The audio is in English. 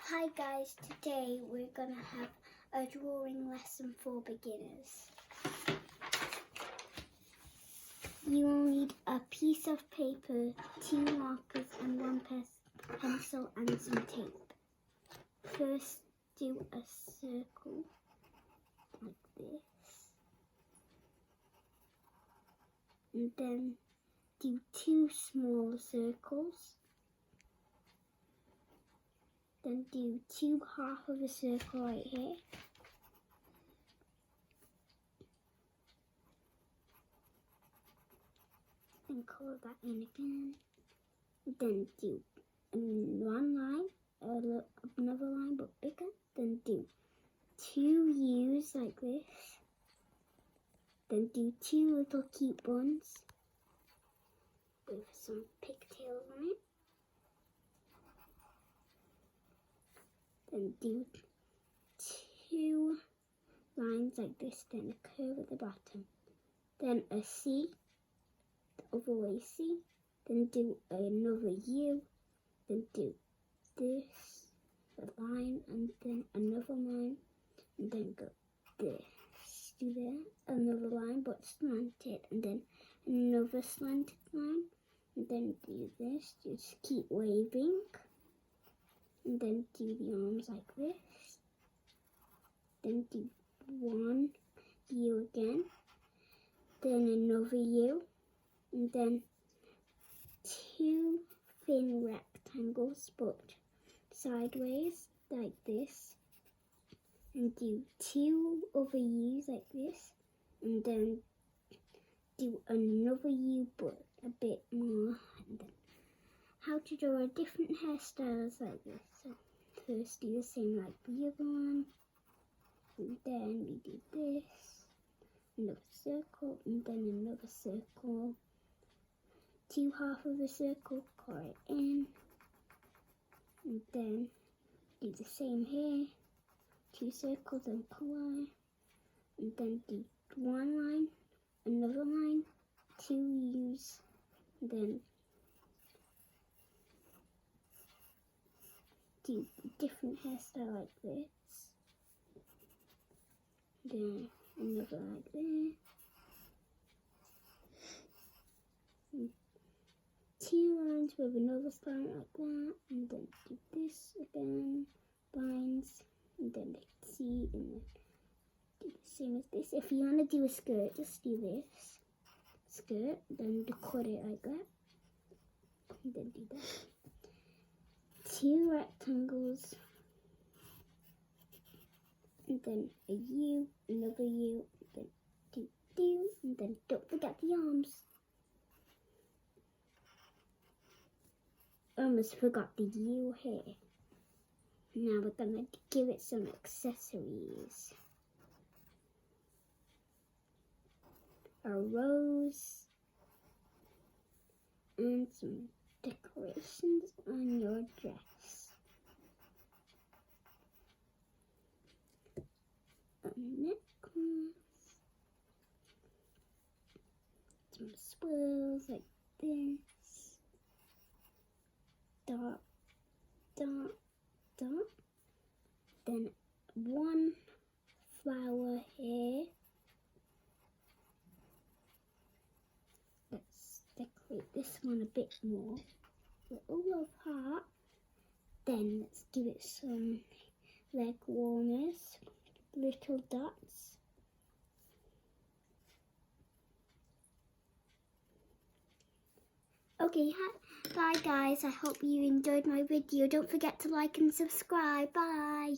Hi guys, today we're going to have a drawing lesson for beginners. You will need a piece of paper, 2 markers and 1 pencil and some tape. First do a circle like this. And then do 2 small circles. Then do 2 half of a circle right here. And colour that in again. Then do one line, another line but bigger. Then do 2 U's like this. Then do 2 little cute ones with some pigtails on it. Then do 2 lines like this, then a curve at the bottom. Then a C, the other way C. Then do another U. Then do this, a line, and then another line. And then go this, do there, another line but slanted. And then another slanted line. And then do this, just keep waving. And then do the arms like this. Then do 1 U again. Then another U. And then 2 thin rectangles but sideways like this. And do 2 other U's like this. And then do another U but a bit more. And then how to draw different hairstyles like this. So first do the same like the other one, and then we do this, another circle, and then another circle, 2 half of a circle, color it in, and then do the same here, 2 circles and color, and then do 1 line, another line, 2 U's, and then do different hairstyle like this, then another like this, and 2 lines with another slant like that, and then do this again, lines, and then the T, and then do the same as this. If you want to do a skirt, just do this, skirt, then cut it like that, and then do that. 2 rectangles, and then a U, another U, then do, and then don't forget the arms. Almost forgot the U here. Now we're gonna give it some accessories. A rose and some decorations on your dress. A necklace. Some swirls like this. Dot, dot, dot. Then 1 flower here. Let's decorate this one a bit more. Little love heart. Then let's give it some leg warmers, little dots. Okay, bye guys. I hope you enjoyed my video. Don't forget to like and subscribe. Bye.